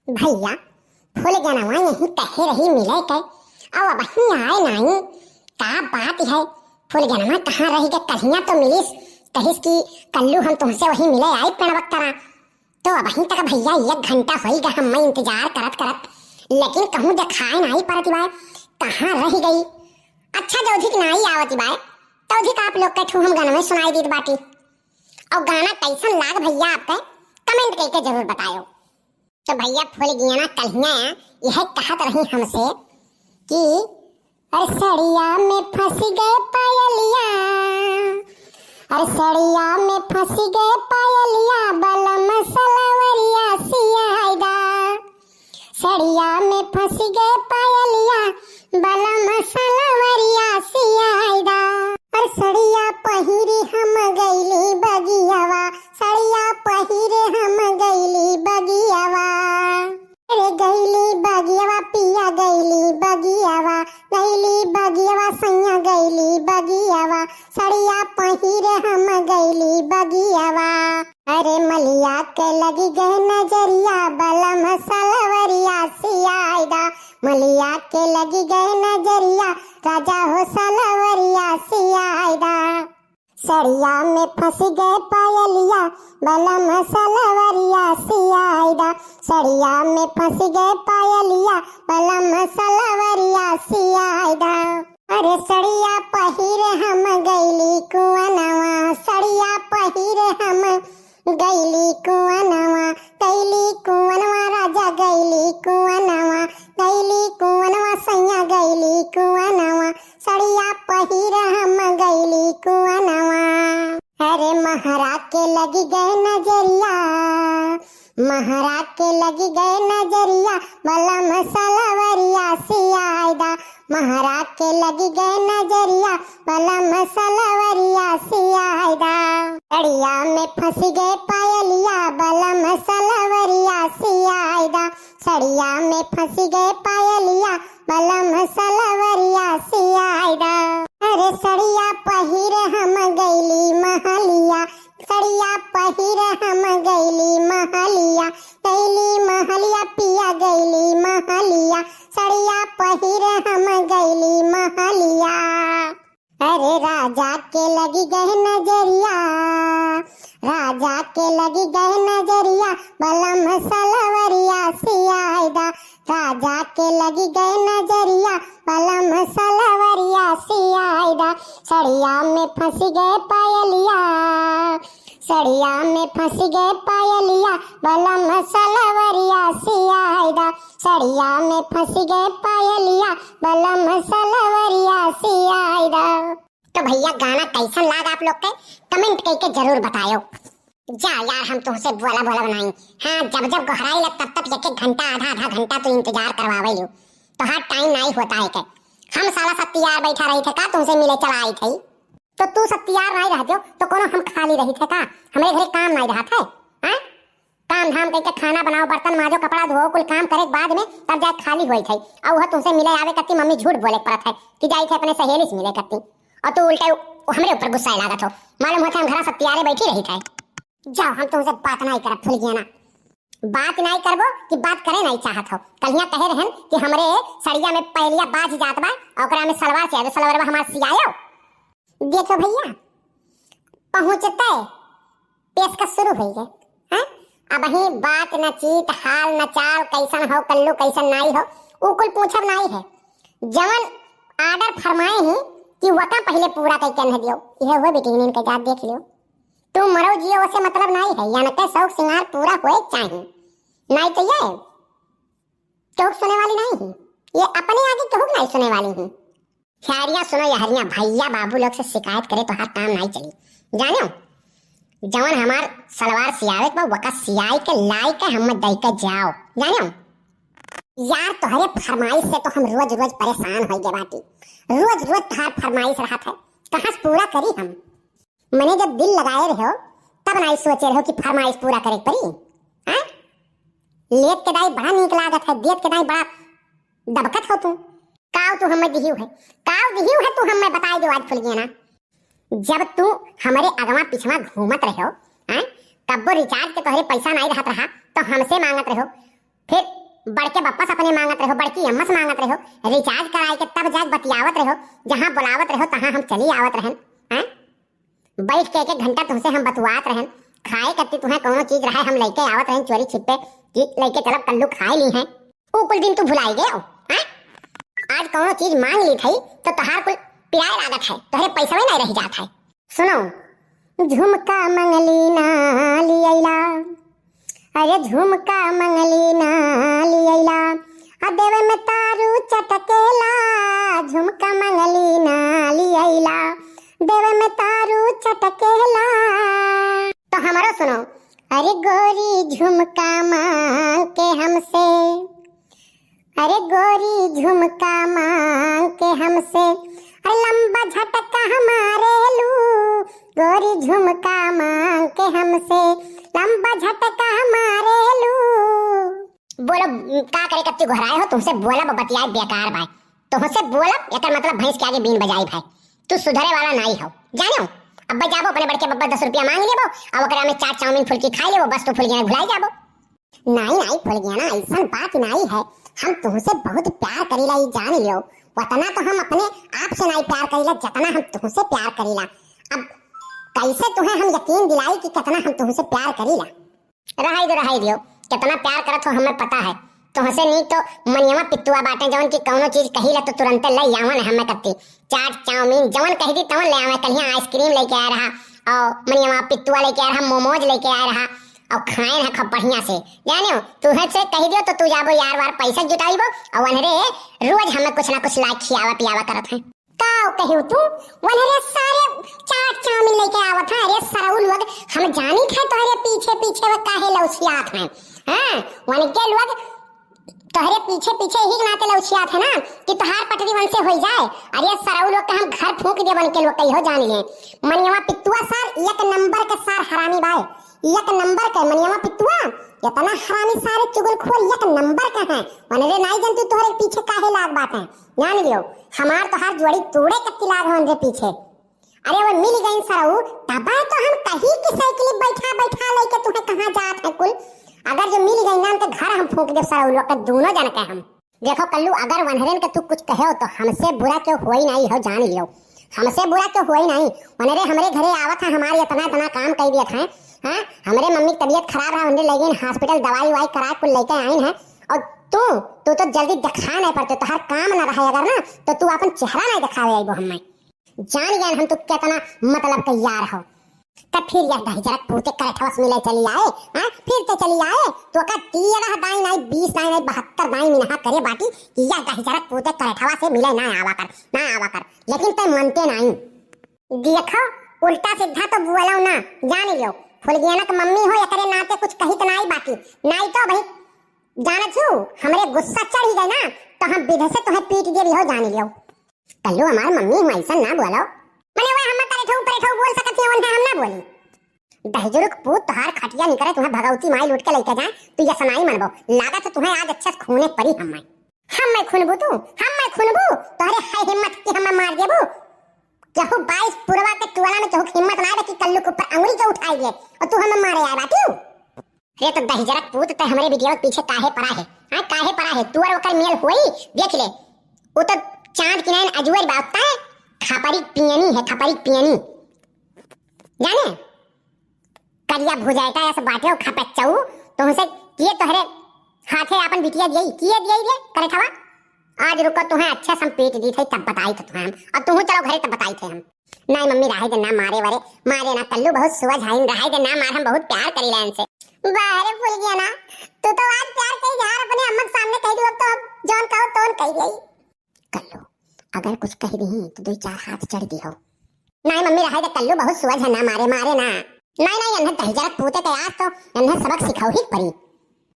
भैया फूल जनवा यही कहे रही मिले के अब वही आए नहीं का बात है। फूल जनवा कहाँ रही के कहिया तो मिलिस कहिस की कल्लू हम तुमसे वही मिले आई पेड़वक तरह तो वहीं तक भैया 1 घंटा हो गया हम इंतजार करत करत लेकिन कहूँ दिखाए नहीं परती बाय कहाँ रह गई। अच्छा जौधिक नहीं आवती बाय तौधिक आप लोग के ठू हम गाना में सुनाई दी बाटी और गाना कैसन लाग भैया आपके कमेंट करके जरूर बताओ। तो भैया फूल गियाना कहिया यह कहत रही हमसे कि अरे सड़िया में फंस गए पायलिया, अरे सड़िया में फंस गए पायलिया बलम सलवरिया सियादा, सड़िया में फंस गए पायलिया बलम सलवरिया सियादा। अरे सड़िया पहिरे हम गईली बगियावा, सड़िया पहिरे हम गईली बगियावा, अरे गईली बगियावा पिया गईली बगियावा, गईली बगियावा सैया गईली बगियावा, सड़िया पहिरे हम गईली बगियावा। अरे मलिया के लगी गए नजरिया बलम सलवरिया सियादा, मलिया के लगी गए नजरिया राजा हो सलवरिया सियादा। सड़िया में फंस गए पायलिया बलम सलवरिया सियादा, सड़िया में फंस गए पायलिया बलम सलवरिया सियादा। अरे सड़िया पहिरे हम गईली कुआनवा, सड़िया पहिरे हम गईली कुआनवा, गईली कुआनवा राजा गईली कुआनवा, गईली कुआनवा सैया गईली कुआनवा, सड़िया पहिरे हम गईली कुआनवा। अरे महारा के लगी गए नजरिया, महारा के लगी गए नजरिया बलम सलवरिया सियादा, महारा के लगी गए नजरिया बलम सलवरिया सियादा। सड़िया में फंस गए पायलिया बलम सलवरिया सियादा, सड़िया में फंस गए पायलिया बलम सलवरिया सियादा। अरे सड़िया पहिरे हम गईली महलिया, सड़िया पहिरे हम गईली महलिया, गईली महलिया पिया गईली महलिया, सड़िया पहिरे हम गईली महलिया। अरे राजा के लगी गए नजरिया, राजा के लगी गए नजरिया बलम सलवरिया सियादा, राजा के लगी गए नजरिया बलम सलवरिया सियादा। सड़िया में फंस गए पायलिया, सड़िया में फंस गए पायलिया बलम सलवरिया सियादा, सड़िया में फंस गए पायलिया बलम सलवरिया सियादा। तो भैया गाना कैसा लगा आप लोग के कमेंट करके जरूर बताओ। जा यार हम तुमसे बोला बोला बनाई, हाँ जब जब गहराई लग तब तक 1 घंटा आधा घंटा तो इंतजार करवावे लो तो हाँ टाइम नहीं होता है के हम साला सब तैयार बैठा रही थे का तुमसे मिले चला आई थी तो तू सब तैयार नहीं रहते हो तो कोनो हम खाली रही थे का हमारे घरे काम नहीं रहा था। हाँ काम धाम करके खाना बनाओ बर्तन माजो कपड़ा धो कुल काम करे बाद में तब जाके खाली हुई थी और वह तुमसे मिले आवे करती मम्मी झूठ बोले पड़त है कि जाई थे अपने सहेली से मिले करती और तू उल्टा हमारे ऊपर गुस्सा लागत हो मालूम होता हम घर सब तैयार बैठी रही थे। जाओ हम तुमसे बात नहीं करब फूल गियाना, बात नहीं करबो कि बात करे नहीं चाहत हो। कहिया कहे रहन कि हमरे सड़िया में पहलिया बाज जात बा और ओकरा में सलवार से सलवारवा हमार सियायो। देखो भैया पहुंचते पेशकश शुरू हो गए हैं अब ही बात न चीत हाल न चाल कैसन हो कल्लू कैसन नहीं हो उ कुल पूछब नहीं है। जवन आर्डर फरमाए ही कि वका पहले पूरा करके न दियो यह हुए बेटी इनके जात देख लियो तुम मरो जियो से मतलब नहीं है यानी के शौक सिंगार पूरा होए चाहिए नहीं तो ये चौक सुने वाली नहीं है ये अपने आगे कहूँ नहीं सुने वाली हूँ। खैरिया सुनो यारियां भैया बाबू लोग से शिकायत करे तो हर काम नहीं चली जानो जवन हमार सलवार सियावे के वका सियाई के लाई के हम दई के जाओ जानो यार तोहरे फरमाइश से तो हम रोज रोज परेशान हो गए बाटी रोज रोज तार फरमाइश रहा था कहाँ से पूरा करी हम मैंने जब दिल लगाए रहो तब नहीं सोचे रहो कि फरमाइश पूरा करे पड़ी। हाँ लेट के दाई बड़ा नीक लागत है देत के दाई बड़ा दबकत हो तू काव तू हमें दिहियो है काव दिहियो है तू हमें बताई दो आज फुल गया ना जब तू हमारे अगवा पिछवा घूमत रहो हाँ कब्बो रिचार्ज के तोहरे पैसा नहीं रहत रहा तो हमसे मांगत रहो फिर बड़के बप्पा से अपने मांगत रहो, बड़की अम्मा से मांगत रहो, रिचार्ज कराए के तब जाके बतियावत रहो, जहाँ बुलावत रहो तहाँ हम चली आवत रहन। हैं बैठ के एक घंटा तुमसे हम बतवात रहन, खाए करती तुम्हें कोनो चीज रहे हम लेके आवत रहन चोरी छिपे कि लेके चलब कल्लू खाए ली हैं। वो कुल दिन तू भुलाई गए हो। हैं आज कोनो चीज मांग ली थी तो तहार कुल पिराए लागत है, तोहरे पैसा में नहीं रह जात है। सुनो झुमका मंगली ना लियला, अरे झुमका मंगली ना लियला, देवे में तारू चटकेला, झुमका मंगली ना लियला, देवे में तारू चटकेला। तो हमारा सुनो, अरे गोरी झुमका मांग के हमसे, अरे गोरी झुमका मांग के हमसे, लंबा झटका हमारे लू, गोरी झुमका मांग के हमसे, लंबा झटका हमारे लू। बोलो का करे कत्ती घुराए हो, तुमसे बोला बतियाए बेकार भाई, तुमसे बोला एकर मतलब भैंस के आगे बीन बजाई भाई, तू सुधरे वाला नहीं हो जानो। अब जाबो अपने बड़के बब्बा 10 रुपया मांग लेबो और ओकरा में 4 चाउमीन फुलकी खाई लेबो, बस तो फुल गया भुलाई जाबो। नहीं फुल गया ना, ऐसा बात नहीं है, हम तुमसे बहुत प्यार करीला ये जान लियो, उतना तो हम अपने आप से नहीं प्यार करीला जितना हम तुमसे प्यार करीला। अब कैसे तुम्हें हम यकीन दिलाई कि कितना हम तुमसे प्यार करीला। रहाई दियो कितना प्यार करत हो हमें पता है, तुमसे नहीं तो मनियवा पित्तुआ बाटे जवन की कौनो चीज कही ला तो तुरंत ले आवन हमें कत्ती, चाट चाउमीन जवन कही दी तवन ले आवे, कलिया आइसक्रीम लेके आ रहा और मनियवा पित्तुआ लेके आ रहा, मोमोज लेके आ रहा और खाए ना खूब बढ़िया से जानियो। तुहे से कही दियो तो तू जाबो यार वार पैसा जुटाइबो और वनरे रोज हमें कुछ ना कुछ लाइक खियावा पियावा करत है। काओ कहियो तू वनरे सारे चाट चाउमीन लेके आवत है, अरे सराउल लोग हम जानी थे तोहरे पीछे पीछे वो काहे लौसियात हैं। हां वन के लोग तोहरे पीछे पीछे ही नाते लौसियात है ना कि तोहार पटरी वन से हो जाए। अरे सराउल लोग के हम घर फूंक दे बन के लोग कहियो जान लिए। मनियवा पित्तुआ सार एक नंबर के सार हरामी बाय, एक नंबर के मनियवा पित्तुआ इतना हरामी सारे चुगलखोर एक नंबर के हैं। वनरे नहीं जानती तोहरे पीछे काहे लाग बात है, जान लियो हमार तोहार जोड़ी तोड़े कत्ती लाग होन रे पीछे। अरे वो मिल गई सराऊ तबा तो हम कहीं की साइकिल बैठा बैठा लेके तुम्हें कहां जात है कुल। अगर जो मिल गई ना तो घर हम फूंक दे सराऊ लोग दोनों जन के हम। देखो कल्लू अगर वनहरेन के तू कुछ कहे तो हमसे बुरा क्यों होई नहीं हो, जान लियो हमसे बुरा क्यों होई नहीं। वनरे हमरे घरे आवत है, हमारे इतना काम कर दिया था। हां हमरे मम्मी की तबीयत खराब है, हमने लेकिन हॉस्पिटल दवाई वाई करा कुल लेके आई है। और तू तो जल्दी दिखा नहीं पड़ते, तो हर काम ना रहे अगर ना तो तू अपन चेहरा नहीं दिखावे आइबो हमें, जान गए हम तो कितना मतलब का यार हो। तब फिर यह दही जरा पूते करठवस मिले चली आए। हां फिर तो चली आए तो का 13 दाई नहीं 20 दाई नहीं 72 दाई मिनहा करे बाटी कि यह दही जरा पूते करठवा से मिले ना आवा कर लेकिन ते मनते नहीं। देखो उल्टा सीधा तो बोलो ना, जान लियो फुलगियाना की मम्मी हो या करे नाते कुछ कही तो नहीं बाकी नहीं तो भाई जान छु हमरे गुस्सा चढ़ ही गए ना तो हम विधे से तुम्हें पीट दे भी हो, जान लियो। कल्लू हमार मम्मी हूं ऐसा ना बोलो, मने वो हम करे ठौ बोल सकत है हम ना बोली। दहजरुक पूत तोहार खटिया नहीं करे तुम्हें भगवती माई लूट के लेके जाए तू ये सनाई मनबो, लागत है तुम्हें आज अच्छा खूने परी हम खुनबू तोहरे है हिम्मत की हमें मार देबू। केहू 22 पुरवा के टोला में केहू हिम्मत ना कि कल्लू के ऊपर अंगुली के उठाई दे और तू हमें मारे आए बाटू। रे तो दहजरक पूत ते हमरे वीडियो के पीछे काहे पड़ा है। हां काहे पड़ा है, तू और ओकर मेल होई देख ले। वो तो चांद की नैन अजूर बात है, खपरी पियनी जाने करिया भुजाएगा ऐसे बाटे खपच्चाऊ तुमसे किए तोहरे हाथे अपन बिटिया दिए करे थवा। आज रुको तुम्हें अच्छे से पेट दी थी तब बताई थे तुम्हें और तुम चलो घरे तब बताई थे हम। नहीं मम्मी रहे दे ना मारे ना कल्लू बहुत सुबह झाइन रहे दे ना मार, हम बहुत प्यार करी लाइन से। बाहर भूल गया ना तू तो आज प्यार कही यार अपने अम्मा के सामने कह दी तो जौन कहो तोन कह गई। कल्लू अगर कुछ कह दी तो 2-4 हाथ चढ़ दी हो। नहीं मम्मी रहे दे कल्लू बहुत सुबह झना मारे ना नहीं इन्हें दहजरक पूते के आज तो इन्हें सबक सिखाओ ही पड़ी।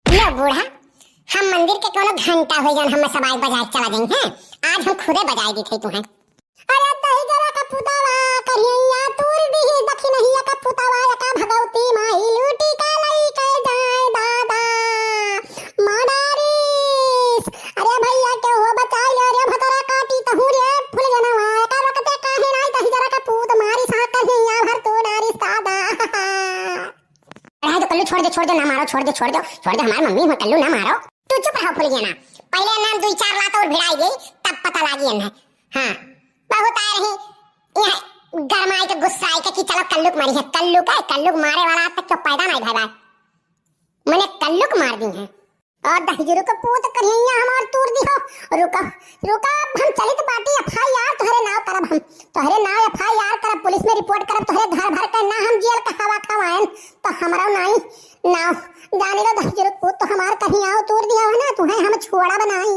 लो बूढ़ा हम मंदिर के कोनो घंटा हो जान हम सब आज बजाए चला जाएंगे हैं, आज हम खुदे बजाई दी थी तुम्हें। अरे दहजरा का पुतावा कहिया तूर दी दखी नहीं का पुतावा का भगवती माई लूटी का लई के जाए दादा माडारीस। अरे भैया के हो बचाई रे भतरा काटी तहु रे फुल गनवा का रखते काहे नहीं दहजरा का पूत मारी सा कहिया भर तो डारी दादा। अरे तो कल्लू छोड़ दे ना मारो, छोड़ दे हमारी मम्मी हो कल्लू ना मारो। तू चुप रहो फुल गया ना। पहले नाम 2-4 लात और भिड़ाई गई तब पता लागी है। हाँ बहुत आ रही यहाँ गरमाई के गुस्सा आई कि चलो कल्लुक मारी है। कल्लुक मारे वाला आज तक तो पैदा नहीं भाई मैंने कल्लुक मार दी है। और दहजरू को पूत करिया हमार तूर दी हो। रुका हम चलित बाटी एफआईआर तोहरे नाव करब। हम तोहरे नाव एफआईआर करब, पुलिस में रिपोर्ट करब तोहरे घर भर के ना हम जेल का हवा खवाएं तो हमारा नाई नाव जाने लो। दहजरू पूत तो हमार कहीं आओ तूर दिया हो ना तुम्हें हम छोड़ा बनाई।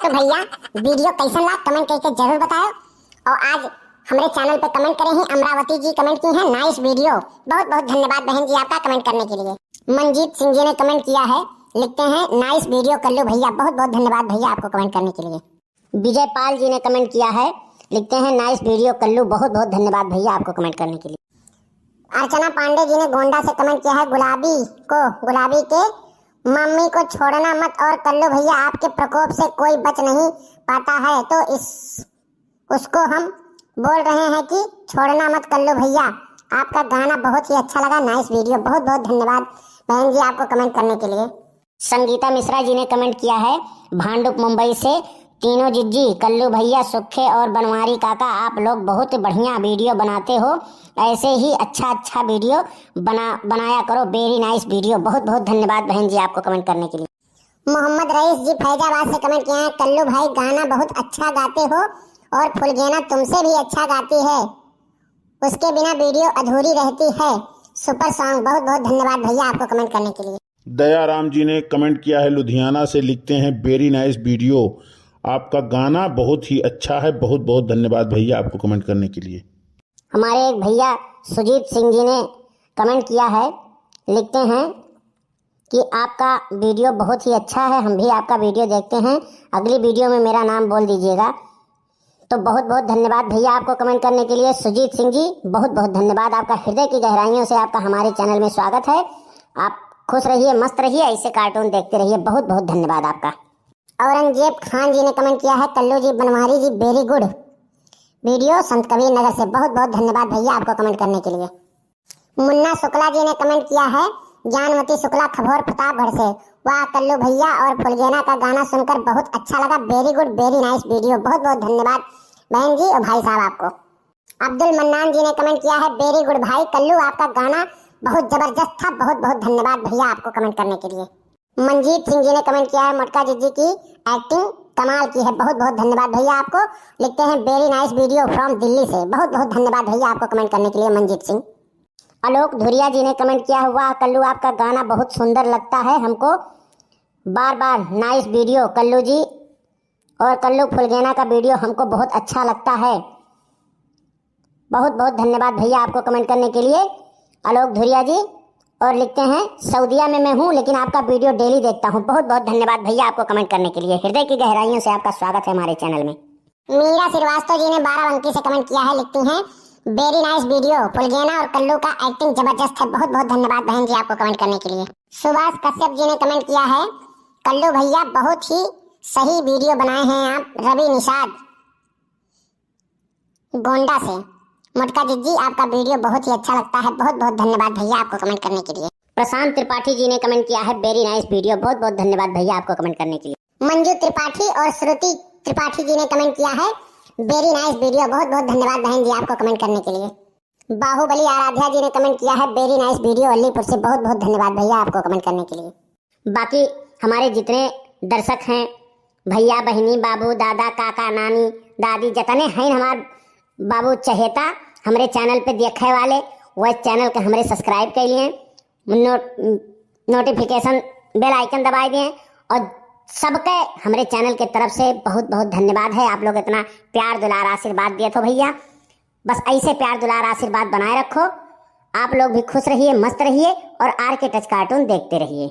तो भैया वीडियो कैसा लगा कमेंट करके जरूर बताओ। और आज हमारे चैनल पे कमेंट करे हैं अमरावती जी, कमेंट की है नाइस वीडियो। बहुत बहुत धन्यवाद बहन जी आपका कमेंट करने के लिए। मनजीत सिंह जी ने कमेंट किया है, लिखते हैं नाइस वीडियो कल्लू भैया। बहुत बहुत धन्यवाद भैया आपको कमेंट करने के लिए। विजय पाल जी ने कमेंट किया है, लिखते हैं नाइस वीडियो कल्लू। बहुत बहुत धन्यवाद भैया आपको कमेंट करने के लिए। अर्चना पांडे जी ने गोंडा से कमेंट किया है, गुलाबी के मम्मी को छोड़ना मत और कल्लू भैया आपके प्रकोप से कोई बच नहीं पाता है तो उसको हम बोल रहे हैं कि छोड़ना मत कल्लू भैया। आपका गाना बहुत ही अच्छा लगा, नाइस वीडियो। बहुत बहुत धन्यवाद बहन जी आपको कमेंट करने के लिए। संगीता मिश्रा जी ने कमेंट किया है भांडुप मुंबई से, तीनों जिज्जी कल्लू भैया सुखे और बनवारी काका आप लोग बहुत बढ़िया वीडियो बनाते हो, ऐसे ही अच्छा वीडियो बनाया करो। Very nice video. बहुत बहुत धन्यवाद बहन जी आपको कमेंट करने के लिए। मोहम्मद रईस जी फैजाबाद से कमेंट किया है, कल्लू भाई गाना बहुत अच्छा गाते हो और फुलगेना तुमसे भी अच्छा गाती है, उसके बिना वीडियो अधूरी रहती है। Super song. बहुत बहुत धन्यवाद भैया आपको कमेंट करने के लिए। दयाराम जी ने कमेंट किया है लुधियाना से, लिखते हैं वेरी नाइस वीडियो, आपका गाना बहुत ही अच्छा है। बहुत बहुत धन्यवाद भैया आपको कमेंट करने के लिए। हमारे एक भैया सुजीत सिंह जी ने कमेंट किया है, लिखते हैं कि आपका वीडियो बहुत ही अच्छा है, हम भी आपका वीडियो देखते हैं, अगली वीडियो में मेरा नाम बोल दीजिएगा। तो बहुत बहुत धन्यवाद भैया आपको कमेंट करने के लिए सुजीत सिंह जी। बहुत बहुत धन्यवाद, आपका हृदय की गहराइयों से आपका हमारे चैनल में स्वागत है। आप खुश रहिए, मस्त रहिए, ऐसे कार्टून देखते रहिए। बहुत बहुत धन्यवाद आपका। औरंगजेब खान जी ने कमेंट किया है, कल्लू जी बनवारी जी वेरी गुड वीडियो, संत कबीर नगर से। बहुत बहुत धन्यवाद भैया आपको कमेंट करने के लिए। मुन्ना शुक्ला जी ने कमेंट किया है, जानमती शुक्ला खबौर प्रतापगढ़ से, वाह कल्लू भैया और फुलगेना का गाना सुनकर बहुत अच्छा लगा, very good very nice video. बहुत बहुत धन्यवाद बहन जी और भाई साहब आपको। अब्दुल मन्नान जी ने कमेंट किया है, वेरी गुड भाई कल्लू आपका गाना बहुत जबरदस्त था। बहुत बहुत धन्यवाद भैया आपको कमेंट करने के लिए। मनजीत सिंह जी ने कमेंट किया है, मटका जिज्जी की एक्टिंग कमाल की है। बहुत बहुत धन्यवाद भैया आपको, लिखते हैं very nice video from Delhi से। बहुत बहुत धन्यवाद भैया आपको कमेंट करने के लिए मनजीत सिंह। आलोक धुरिया जी ने कमेंट किया हुआ, कल्लू आपका गाना बहुत सुंदर लगता है हमको, बार बार नाइस वीडियो कल्लू जी, और कल्लू फुलगेना का वीडियो हमको बहुत अच्छा लगता है। बहुत बहुत धन्यवाद भैया आपको कमेंट करने के लिए आलोक धुरिया जी। और लिखते हैं, सऊदीया में मैं हूँ लेकिन आपका वीडियो डेली देखता हूँ। बहुत बहुत धन्यवाद भैया आपको कमेंट करने के लिए, हृदय की गहराइयों से आपका स्वागत है हमारे चैनल में। मीरा श्रीवास्तव जी ने 12 अंकी से कमेंट किया है, लिखती हैं वेरी नाइस वीडियो, फुलगेना और कल्लू का एक्टिंग जबरदस्त है। बहुत बहुत धन्यवाद बहन जी आपको कमेंट करने के लिए। सुभाष कश्यप जी ने कमेंट किया है, कल्लू भैया बहुत ही सही वीडियो बनाए हैं आप। रवि निषाद गोंडा से, मटका जिज्जी आपका वीडियो बहुत ही अच्छा लगता है। बहुत बहुत धन्यवाद भैया आपको कमेंट करने के लिए। प्रशांत त्रिपाठी जी ने कमेंट किया है, वेरी नाइस वीडियो। बहुत बहुत धन्यवाद भैया आपको कमेंट करने के लिए। मंजू त्रिपाठी और श्रुति त्रिपाठी जी ने कमेंट किया है, वेरी नाइस वीडियो। बहुत बहुत धन्यवाद बहन जी आपको कमेंट करने के लिए। बाहुबली आराध्या जी ने कमेंट किया है, वेरी नाइस वीडियो अलीपुर से। बहुत बहुत धन्यवाद भैया आपको कमेंट करने के लिए। बाकी हमारे जितने दर्शक हैं, भैया बहनी, बाबू दादा काका नानी दादी, जितने हैं हमारे बाबू चहेता हमारे चैनल पे देखे वाले, वह चैनल के हमारे सब्सक्राइब कर लिए, नोटिफिकेशन बेल आइकन दबा दिए, और सबके हमारे चैनल के तरफ से बहुत बहुत धन्यवाद है। आप लोग इतना प्यार दुलार आशीर्वाद दिए तो भैया बस ऐसे प्यार दुलार आशीर्वाद बनाए रखो। आप लोग भी खुश रहिए, मस्त रहिए और आर के टच कार्टून देखते रहिए।